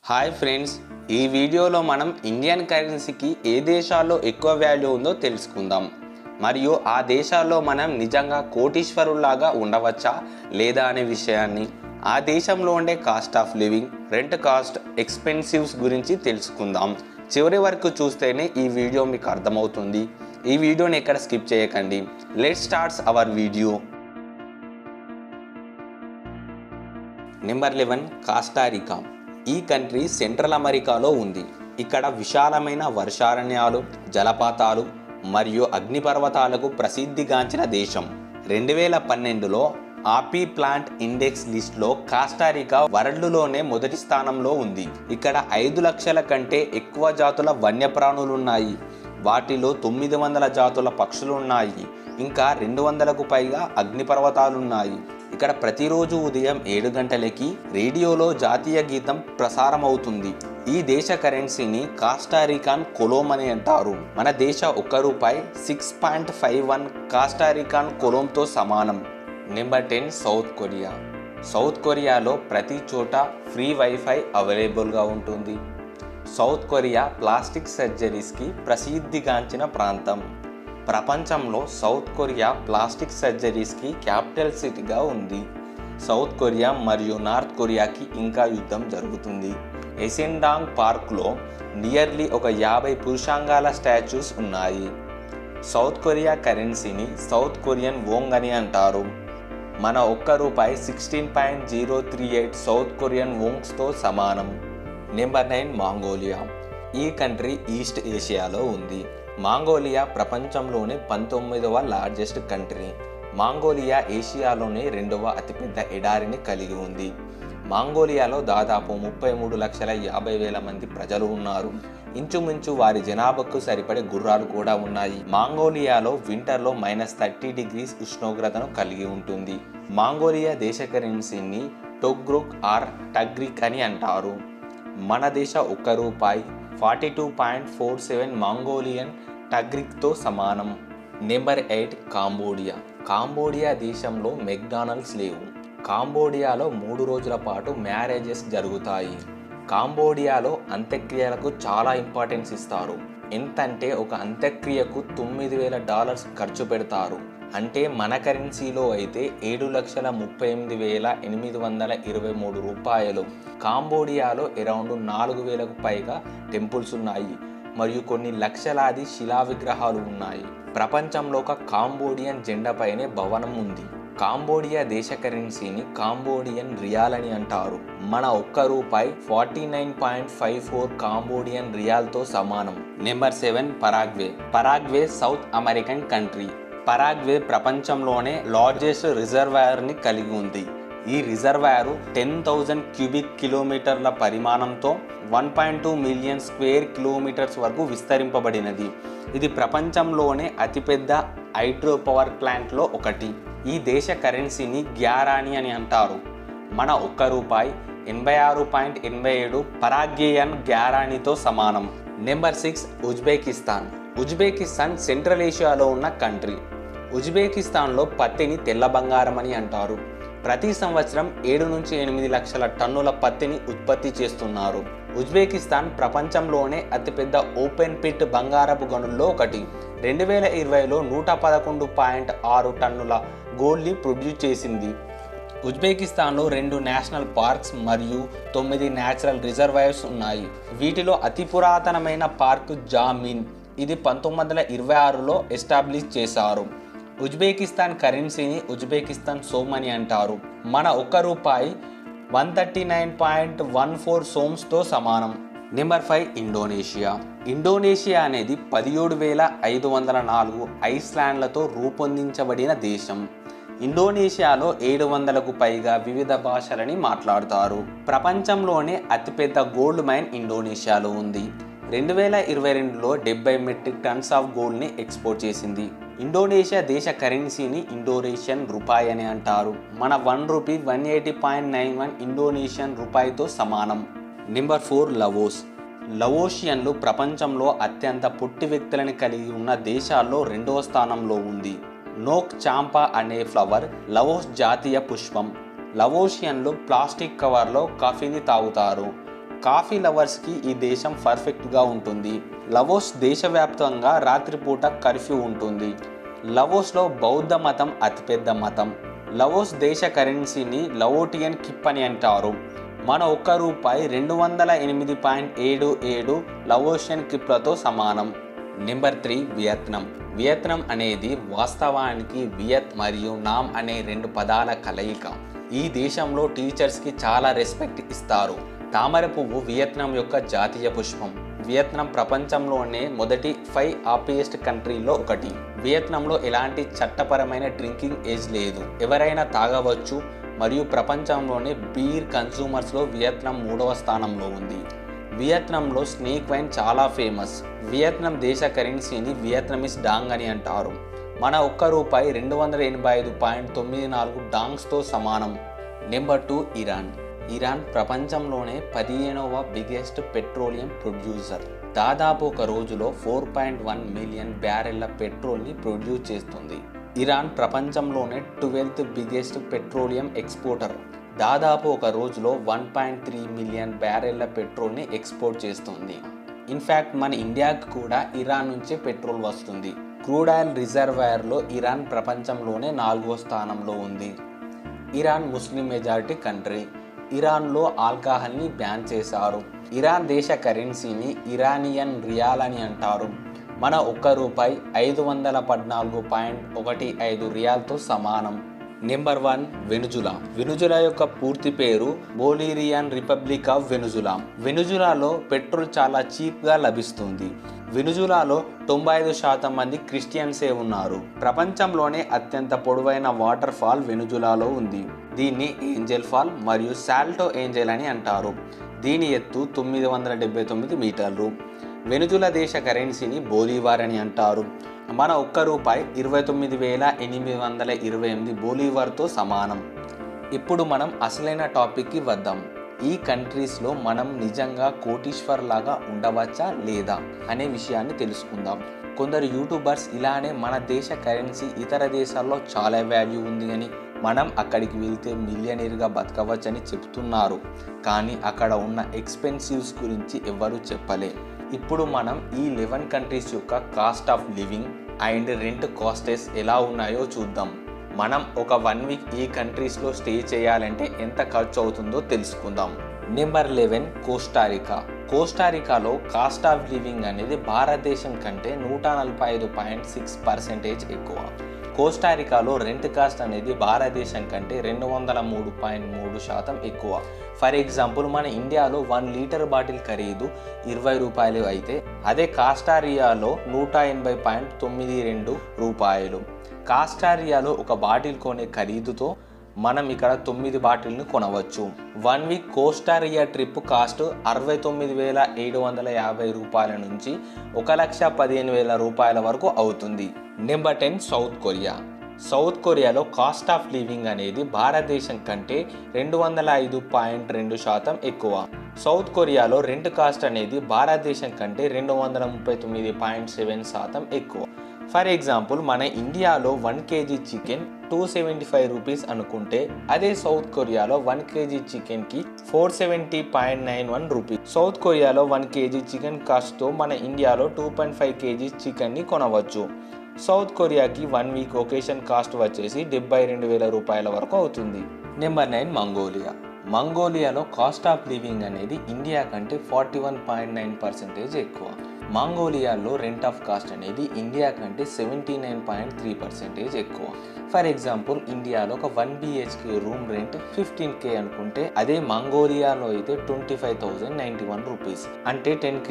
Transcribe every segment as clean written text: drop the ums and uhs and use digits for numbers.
Hi friends, ఈ వీడియోలో మనం ఇండియన్ కరెన్సీకి ఏ దేశాల్లో ఎక్కువ వాల్యూ ఉందో తెలుసుకుందాం. మరియు ఆ దేశాల్లో మనం నిజంగా కోటీశ్వరులాగా ఉండవచ్చా లేదా అనే విషయాన్ని, ఆ దేశంలో ఉండే cost of living, rent cost, ఎక్స్పెన్సివ్స్ గురించి తెలుసుకుందాం. చివరి వరకు చూస్తేనే ఈ వీడియో మీకు అర్థమవుతుంది. ఈ వీడియోని ఎక్కడ స్కిప్ చేయకండి. Let's starts hour video. Number 11, కాస్టారికా. ఈ కంట్రీ సెంట్రల్ అమెరికాలో ఉంది. ఇక్కడ విశాలమైన వర్షారణ్యాలు, జలపాతాలు మరియు అగ్నిపర్వతాలకు ప్రసిద్ధిగాంచిన దేశం. 2012లో ఆపీ ప్లాంట్ ఇండెక్స్ లిస్ట్లో కాస్టారికా వరల్డ్లోనే మొదటి స్థానంలో ఉంది. ఇక్కడ 5 లక్షల కంటే ఎక్కువ జాతుల వన్యప్రాణులున్నాయి. వాటిలో 900 జాతుల పక్షులున్నాయి. ఇంకా 200కు పైగా అగ్నిపర్వతాలున్నాయి. ఇక్కడ ప్రతిరోజు ఉదయం 7 గంటలకి రేడియోలో జాతీయ గీతం ప్రసారం అవుతుంది. ఈ దేశ కరెన్సీని కాస్టారికాన్ కొలోమ్ అని అంటారు. మన దేశ ₹1 6.51 కాస్టారికాన్ కొలోమ్తో సమానం. Number 10, south Korea. సౌత్ కొరియాలో ప్రతి చోట ఫ్రీ వైఫై అవైలబుల్గా ఉంటుంది. సౌత్ కొరియా ప్లాస్టిక్ సర్జరీస్కి ప్రసిద్ధిగాంచిన ప్రాంతం. ప్రపంచంలో సౌత్ కొరియా ప్లాస్టిక్ సర్జరీస్కి క్యాపిటల్ సిటీగా ఉంది. సౌత్ కొరియా మరియు నార్త్ కొరియాకి ఇంకా యుద్ధం జరుగుతుంది. ఎసెండాంగ్ పార్క్లో నియర్లీ ఒక 50 పురుషాంగాల స్టాచ్యూస్ ఉన్నాయి. సౌత్ కొరియా కరెన్సీని సౌత్ కొరియన్ వోంగ్ అని అంటారు. మన ₹1 16.038 సౌత్ కొరియన్ వోంగ్స్తో సమానం. Number 9, Mongolia. ఈ కంట్రీ ఈస్ట్ ఏషియాలో ఉంది. మంగోలియా ప్రపంచంలోనే 19వ లార్జెస్ట్ కంట్రీ. మంగోలియా ఏషియాలోనే 2వ అతిపెద్ద ఎడారిని కలిగి ఉంది. మంగోలియాలో దాదాపు 33,50,000 మంది ప్రజలు ఉన్నారు. ఇంచుమించు వారి జనాభాకు సరిపడే గుర్రాలు కూడా ఉన్నాయి. మంగోలియాలో వింటర్లో -30 ఉష్ణోగ్రతను కలిగి ఉంటుంది. మంగోలియా దేశ కరెన్సీని టోగ్రుక్ ఆర్ టగ్రిక్ అని అంటారు. మన దేశ ₹1 42.47 మంగోలియన్ టగ్రిక్తో సమానం. నెంబర్ 8, కాంబోడియా. కాంబోడియా దేశంలో మెక్డానల్డ్స్ లేవు. కాంబోడియాలో 3 రోజుల పాటు మ్యారేజెస్ జరుగుతాయి. కాంబోడియాలో అంత్యక్రియలకు చాలా ఇంపార్టెన్స్ ఇస్తారు. ఎంతంటే ఒక అంత్యక్రియకు $9,000 ఖర్చు పెడతారు. అంటే మన కరెన్సీలో అయితే $7,38,823. కాంబోడియాలో అరౌండ్ 4,000కు పైగా టెంపుల్స్ ఉన్నాయి మరియు కొన్ని లక్షలాది శిలా విగ్రహాలు ఉన్నాయి. ప్రపంచంలో ఒక కాంబోడియన్ జెండా పైనే భవనం ఉంది. కాంబోడియా దేశ కరెన్సీని కాంబోడియన్ రియాల్ అని అంటారు. మన ₹1 49.54 కాంబోడియన్ రియాల్తో సమానం. Number 7, Paraguay. Paraguay south American country. Paraguay ప్రపంచంలోనే లార్జెస్ట్ రిజర్వాయర్ని కలిగి ఉంది. ఈ రిజర్వాయర్ 10,000 క్యూబిక్ కిలోమీటర్ల పరిమాణంతో 1.2 మిలియన్ స్క్వేర్ కిలోమీటర్స్ వరకు విస్తరింపబడినది. ఇది ప్రపంచంలోనే అతిపెద్ద హైడ్రో పవర్ ప్లాంట్లో ఒకటి. ఈ దేశ కరెన్సీని గ్యారానీ అని అంటారు. మన ₹1 86.87 పరాగ్వేయన్ గ్యారానీతో సమానం. Number 6, Uzbekistan. ఉజ్బెకిస్తాన్ సెంట్రల్ ఏషియాలో ఉన్న కంట్రీ. ఉజ్బెకిస్తాన్లో పత్తిని తెల్ల బంగారం అని అంటారు. ప్రతి సంవత్సరం 7 నుంచి 8 లక్షల టన్నుల పత్తిని ఉత్పత్తి చేస్తున్నారు. ఉజ్బెకిస్తాన్ ప్రపంచంలోనే అతిపెద్ద ఓపెన్ పిట్ బంగారపు గనుల్లో ఒకటి. 2020లో 111.6 టన్నుల గోల్డ్ని ప్రొడ్యూస్ చేసింది. ఉజ్బెకిస్తాన్లో 2 నేషనల్ పార్క్స్ మరియు 9 న్యాచురల్ రిజర్వాయర్స్ ఉన్నాయి. వీటిలో అతి పురాతనమైన పార్క్ జామిన్. ఇది 1926లో ఎస్టాబ్లిష్ చేశారు. ఉజ్బెకిస్తాన్ కరెన్సీని ఉజ్బెకిస్తాన్ సోమ్ అని అంటారు. మన ₹1 139.14 సోమ్స్తో సమానం. Number 5, Indonesia. ఇండోనేషియా అనేది 17,504 ఐస్లాండ్లతో రూపొందించబడిన దేశం. ఇండోనేషియాలో 700కు పైగా వివిధ భాషలని మాట్లాడతారు. ప్రపంచంలోనే అతిపెద్ద గోల్డ్ మైన్ ఇండోనేషియాలో ఉంది. 2022లో 70 మెట్రిక్ టన్స్ ఆఫ్ గోల్డ్ని ఎక్స్పోర్ట్ చేసింది. ఇండోనేషియా దేశ కరెన్సీని ఇండోనేషియన్ రూపాయి అని అంటారు. మన ₹1 180.91 ఇండోనేషియన్ రూపాయితో సమానం. నెంబర్ 4, లవోస్. లవోషియన్లు ప్రపంచంలో అత్యంత పొట్టి వ్యక్తులను కలిగి ఉన్న దేశాల్లో 2వ స్థానంలో ఉంది. నోక్ చాంపా అనే ఫ్లవర్ లవోస్ జాతీయ పుష్పం. లవోషియన్లు ప్లాస్టిక్ కవర్లో కాఫీని తాగుతారు. కాఫీ లవర్స్కి ఈ దేశం పర్ఫెక్ట్గా ఉంటుంది. లవోస్ దేశవ్యాప్తంగా రాత్రిపూట కర్ఫ్యూ ఉంటుంది. లవోస్లో బౌద్ధ మతం అతిపెద్ద మతం. లవోస్ దేశ కరెన్సీని లవోటియన్ కిప్ అని అంటారు. మన ₹1 208.77 లవోషియన్ కిప్లతో సమానం. Number 3 Vietnam. వియత్నాం అనేది వాస్తవానికి వియత్ మరియు నామ్ అనే 2 పదాల కలయిక. ఈ దేశంలో టీచర్స్కి చాలా రెస్పెక్ట్ ఇస్తారు. తామర పువ్వు వియత్నాం యొక్క జాతీయ పుష్పం. వియత్నాం ప్రపంచంలోనే మొదటి 5 హాపీయెస్ట్ కంట్రీలో ఒకటి. వియత్నాంలో ఎలాంటి చట్టపరమైన డ్రింకింగ్ ఏజ్ లేదు, ఎవరైనా తాగవచ్చు మరియు ప్రపంచంలోనే బీర్ కన్సూమర్స్లో వియత్నాం 3వ స్థానంలో ఉంది. వియత్నాంలో స్నేక్ వైన్ చాలా ఫేమస్. వియత్నాం దేశ కరెన్సీని వియత్నమీస్ డాంగ్ అని అంటారు. మన ₹1 285.94 డాంగ్స్తో సమానం. Number 2 Iran. ఇరాన్ ప్రపంచంలోనే 15వ బిగ్గెస్ట్ పెట్రోలియం ప్రొడ్యూసర్. దాదాపు ఒక రోజులో 4.1 మిలియన్ బ్యారెళ్ల పెట్రోల్ని ప్రొడ్యూస్ చేస్తుంది. ఇరాన్ ప్రపంచంలోనే 12th బిగ్గెస్ట్ పెట్రోలియం ఎక్స్పోర్టర్. దాదాపు ఒక రోజులో 1.3 మిలియన్ బ్యారెళ్ల పెట్రోల్ని ఎక్స్పోర్ట్ చేస్తుంది. ఇన్ఫ్యాక్ట్ మన ఇండియాకి కూడా ఇరాన్ నుంచే పెట్రోల్ వస్తుంది. క్రూడ్ ఆయిల్ రిజర్వాయర్లో ఇరాన్ ప్రపంచంలోనే 4వ స్థానంలో ఉంది. ఇరాన్ ముస్లిం మెజారిటీ కంట్రీ. ఇరాన్లో ఆల్కహాల్ని బ్యాన్ చేశారు. ఇరాన్ దేశ కరెన్సీని ఇరానియన్ రియాల్ అని అంటారు. మన ₹1 514.15 రియాల్తో సమానం. నెంబర్ 1 వెనుజులా. వెనుజులా యొక్క పూర్తి పేరు బొలీవియన్ రిపబ్లిక్ ఆఫ్ వెనుజులా. వెనుజులాలో పెట్రోల్ చాలా చీప్గా లభిస్తుంది. వెనుజులాలో 95% మంది క్రిస్టియన్సే ఉన్నారు. ప్రపంచంలోనే అత్యంత పొడవైన వాటర్ ఫాల్ వెనుజులాలో ఉంది. దీన్ని ఏంజెల్ ఫాల్ మరియు సాల్టో ఏంజెల్ అని అంటారు. దీని ఎత్తు 979 మీటర్లు. వెనుజులా దేశ కరెన్సీని బొలీవార్ అని అంటారు. మన ₹1 29,828 బొలీవార్తో సమానం. ఇప్పుడు మనం అసలైన టాపిక్కి వద్దాం. ఈ కంట్రీస్లో మనం నిజంగా కోటీశ్వర్ లాగా ఉండవచ్చా లేదా అనే విషయాన్ని తెలుసుకుందాం. కొందరు యూట్యూబర్స్ ఇలానే మన దేశ కరెన్సీ ఇతర దేశాల్లో చాలా వాల్యూ ఉంది అని, మనం అక్కడికి వెళ్తే మిలియనీర్గా బతకవచ్చని చెప్తున్నారు. కానీ అక్కడ ఉన్న ఎక్స్పెన్సివ్స్ గురించి ఎవ్వరూ చెప్పలే. ఇప్పుడు మనం ఈ 11 కంట్రీస్ యొక్క cost of living and rent costs ఎలా ఉన్నాయో చూద్దాం. మనం ఒక 1 వీక్ ఈ కంట్రీస్లో స్టే చేయాలంటే ఎంత ఖర్చు అవుతుందో తెలుసుకుందాం. Number 11 Costa Rica. కోస్టారికాలో కాస్ట్ ఆఫ్ లివింగ్ అనేది భారతదేశం కంటే 145.6% ఎక్కువ. కోస్టారికాలో రెంట్ కాస్ట్ అనేది భారతదేశం కంటే 203.3% ఎక్కువ. ఫర్ ఎగ్జాంపుల్, మన ఇండియాలో 1 లీటర్ బాటిల్ ఖరీదు ₹20 అయితే అదే కాస్టారియాలో 180.92 రూపాయలు. కాస్టారియాలో ఒక బాటిల్ కొనే ఖరీదుతో మనం ఇక్కడ 9 బాటిల్ని కొనవచ్చు. 1 వీక్ కోస్టారియా ట్రిప్ కాస్ట్ ₹69,750 నుంచి ₹1,15,000 వరకు అవుతుంది. Number 10 south Korea. సౌత్ కొరియాలో కాస్ట్ ఆఫ్ లివింగ్ అనేది భారతదేశం కంటే 205.2% ఎక్కువ. సౌత్ కొరియాలో రెంట్ కాస్ట్ అనేది భారతదేశం కంటే 239.7% ఎక్కువ. ఫర్ ఎగ్జాంపుల్, మన ఇండియాలో 1 kg చికెన్ ₹275 అనుకుంటే అదే సౌత్ కొరియాలో 1 kg చికెన్కి ₹470.91. సౌత్ కొరియాలో 1 kg చికెన్ కాస్ట్తో మన ఇండియాలో 2.5 kg చికెన్ని కొనవచ్చు. సౌత్ కొరియాకి 1 వీక్ ఒకేషన్ కాస్ట్ వచ్చేసి ₹72,000 వరకు అవుతుంది. Number 9 Mongolia. మంగోలియాలో కాస్ట్ ఆఫ్ లివింగ్ అనేది ఇండియా కంటే 41.9% ఎక్కువ. మంగోలియాలో రెంట్ ఆఫ్ కాస్ట్ అనేది ఇండియా కంటే 79.3% ఎక్కువ. ఫర్ ఎగ్జాంపుల్, ఇండియాలో ఒక 1 BHK రూమ్ రెంట్ 15K అనుకుంటే అదే మంగోలియాలో అయితే ₹25,091, అంటే ₹10K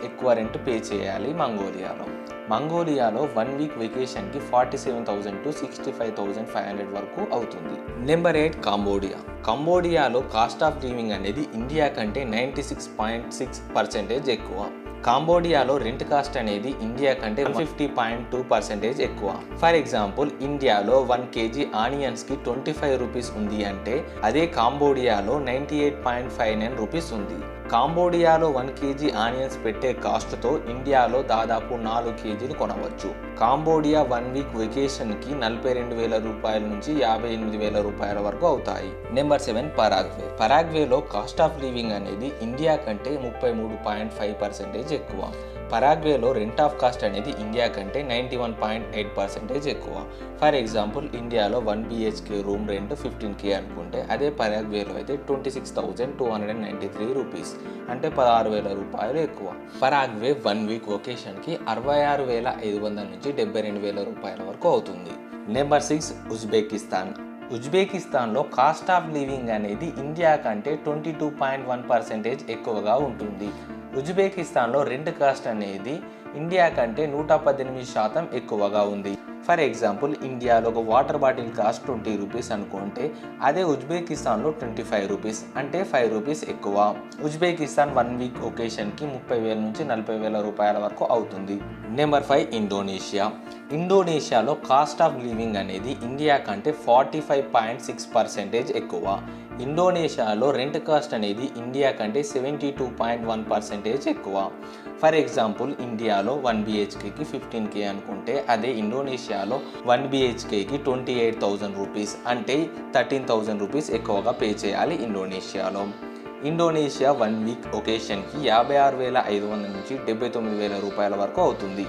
ఎక్కువ రెంట్ పే చేయాలి మంగోలియాలో. మంగోలియాలో 1 వీక్ వెకేషన్కి 47,000 to 65,500 వరకు అవుతుంది. Number 8 Cambodia. కంబోడియాలో కాస్ట్ ఆఫ్ లివింగ్ అనేది ఇండియా కంటే 96.6% ఎక్కువ. కంబోడియాలో రెంట్ కాస్ట్ అనేది ఇండియా కంటే 50.2% ఎక్కువ. ఫర్ ఎగ్జాంపుల్, ఇండియాలో 1 kg ఆనియన్స్కి ₹25 ఉంది అంటే అదే కంబోడియాలో ₹98.59 ఉంది. కాంబోడియాలో 1 kg ఆనియన్స్ పెట్టే కాస్ట్తో ఇండియాలో దాదాపు 4 kgలు కొనవచ్చు. కాంబోడియా 1 వీక్ వెకేషన్కి 42,000 రూపాయల నుంచి 58,000 రూపాయల వరకు అవుతాయి. Number 7 Paraguay. పరాగ్వేలో కాస్ట్ ఆఫ్ లివింగ్ అనేది ఇండియా కంటే 33.5% ఎక్కువ. పరాగ్వేలో రెంట్ ఆఫ్ కాస్ట్ అనేది ఇండియా కంటే 91.8% ఎక్కువ. ఫర్ ఎగ్జాంపుల్ ఇండియాలో 1 BHK రూమ్ రెంట్ 15K అనుకుంటే అదే పరాగ్వేలో అయితే 26,293 రూపీస్, అంటే 16,000 రూపాయలు ఎక్కువ. పరాగ్వే 1 వీక్ ఒకేషన్కి 66,500 నుంచి 72,000 రూపాయల వరకు అవుతుంది. Number 6 Uzbekistan. ఉజ్బెకిస్తాన్లో కాస్ట్ ఆఫ్ లివింగ్ అనేది ఇండియా కంటే 22.1% ఎక్కువగా ఉంటుంది. ఉజ్బెకిస్తాన్లో రెంట్ కాస్ట్ అనేది ఇండియా కంటే 118% ఎక్కువగా ఉంది. ఫర్ ఎగ్జాంపుల్ ఇండియాలో ఒక వాటర్ బాటిల్ కాస్ట్ 20 రూపీస్ అనుకుంటే అదే ఉజ్బెకిస్తాన్లో 25 రూపీస్, అంటే 5 రూపీస్ ఎక్కువ. ఉజ్బెకిస్తాన్ 1 వీక్ ఒకేషన్కి 30,000 నుంచి 40,000 రూపాయల వరకు అవుతుంది. Number 5 Indonesia. ఇండోనేషియాలో కాస్ట్ ఆఫ్ లివింగ్ అనేది ఇండియా కంటే 45.6% ఎక్కువ. ఇండోనేషియాలో రెంట్ కాస్ట్ అనేది ఇండియా కంటే 72.1% ఎక్కువ. ఫర్ ఎగ్జాంపుల్ ఇండియాలో 1 BHKకి 15K అనుకుంటే అదే ఇండోనేషియాలో 1 BHKకి 28,000 రూపీస్, అంటే 13,000 రూపీస్ ఎక్కువగా పే చేయాలి ఇండోనేషియాలో. ఇండోనేషియా 1 వీక్ ఒకేషన్కి 56,500 నుంచి 79,000 రూపాయల వరకు అవుతుంది.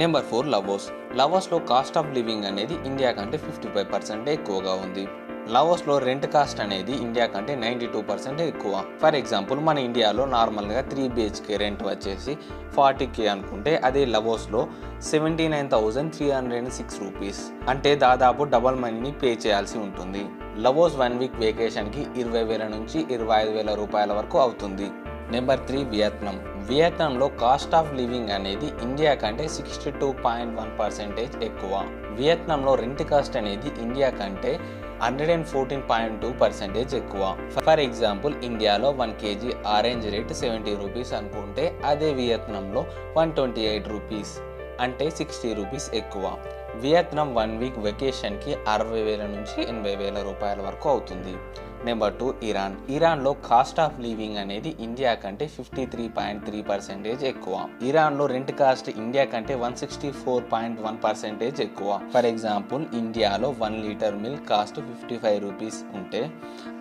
నెంబర్ 4 లవోస్. లవోస్లో కాస్ట్ ఆఫ్ లివింగ్ అనేది ఇండియా కంటే 55% ఎక్కువగా ఉంది. లావోస్లో రెంట్ కాస్ట్ అనేది ఇండియా కంటే 92% ఎక్కువ. ఫర్ ఎగ్జాంపుల్ మన ఇండియాలో నార్మల్గా 3 BHK రెంట్ వచ్చేసి 40K అనుకుంటే అదే లావోస్లో 79,306 రూపీస్, అంటే దాదాపు డబల్ మనీని పే చేయాల్సి ఉంటుంది. లావోస్ 1 వీక్ వెకేషన్కి 20,000 నుంచి 25,000 రూపాయల వరకు అవుతుంది. Number 3 Vietnam. వియత్నాంలో కాస్ట్ ఆఫ్ లివింగ్ అనేది ఇండియా కంటే 62.1% ఎక్కువ. వియత్నాంలో రెంట్ కాస్ట్ అనేది ఇండియా కంటే 114.2% ఎక్కువ. ఫర్ ఎగ్జాంపుల్ ఇండియాలో 1 kg ఆరెంజ్ రేట్ 70 రూపీస్ అనుకుంటే అదే వియత్నాంలో 128 రూపీస్, అంటే 60 రూపీస్ ఎక్కువ. వియత్నాం 1 వీక్ వెకేషన్కి 60,000 నుంచి 80,000 రూపాయల వరకు అవుతుంది. Number 2 Iran. ఇరాన్లో కాస్ట్ ఆఫ్ లివింగ్ అనేది ఇండియా కంటే 53.3% ఎక్కువ. ఇరాన్లో రెంట్ కాస్ట్ ఇండియా కంటే 164.1% ఎక్కువ. ఫర్ ఎగ్జాంపుల్ ఇండియాలో 1 లీటర్ మిల్క్ కాస్ట్ 55 రూపీస్ ఉంటే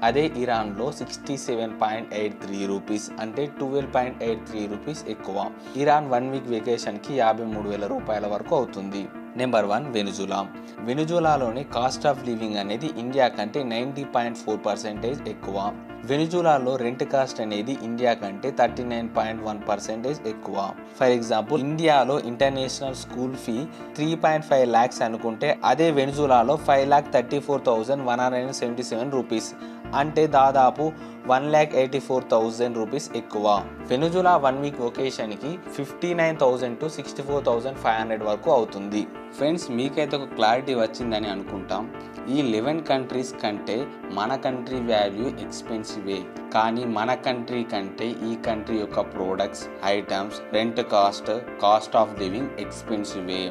అదే ఇరాన్లో 67.83 రూపీస్, అంటే 12.83 రూపీస్ ఎక్కువ. ఇరాన్ 1 వీక్ వెకేషన్కి 53,000 రూపాయల వరకు అవుతుంది. Number 1 Venezuela. వెనుజులాలోని కాస్ట్ ఆఫ్ లివింగ్ అనేది ఇండియా కంటే 90.4% ఎక్కువ. వెనుజులాలో రెంట్ కాస్ట్ అనేది ఇండియా కంటే 39.1% ఎక్కువ. ఫర్ ఎగ్జాంపుల్ ఇండియాలో ఇంటర్నేషనల్ స్కూల్ ఫీ 3.5 lakhs అనుకుంటే అదే వెనుజులాలో 5,34,177 రూపీస్, అంటే దాదాపు 1,84,000 రూపీస్ ఎక్కువ. వెనుజులా 1 వీక్ ఒకేషన్కి 59,000 to 64,500 వరకు అవుతుంది. ఫ్రెండ్స్, మీకైతే ఒక క్లారిటీ వచ్చిందని అనుకుంటాం. ఈ 11 కంట్రీస్ కంటే మన కంట్రీ వాల్యూ ఎక్స్పెన్సివే, కానీ మన కంట్రీ కంటే ఈ కంట్రీ యొక్క products, items, rent cost of living ఎక్స్పెన్సివే.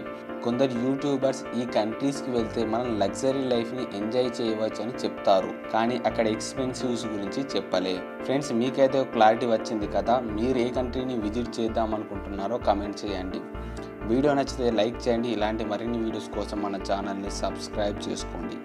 కొందరు యూట్యూబర్స్ ఈ కంట్రీస్కి వెళ్తే మనం లగ్జరీ లైఫ్ని ఎంజాయ్ చేయవచ్చు అని చెప్తారు, కానీ అక్కడ ఎక్స్పెన్సివ్స్ గురించి చెప్పలే. ఫ్రెండ్స్, మీకైతే ఒక క్లారిటీ వచ్చింది కదా. మీరు ఏ కంట్రీని విజిట్ చేద్దాం అనుకుంటున్నారో కమెంట్ చేయండి. వీడియో నచ్చితే లైక్ చేయండి. ఇలాంటి మరిన్ని వీడియోస్ కోసం మన ఛానల్ని సబ్స్క్రైబ్ చేసుకోండి.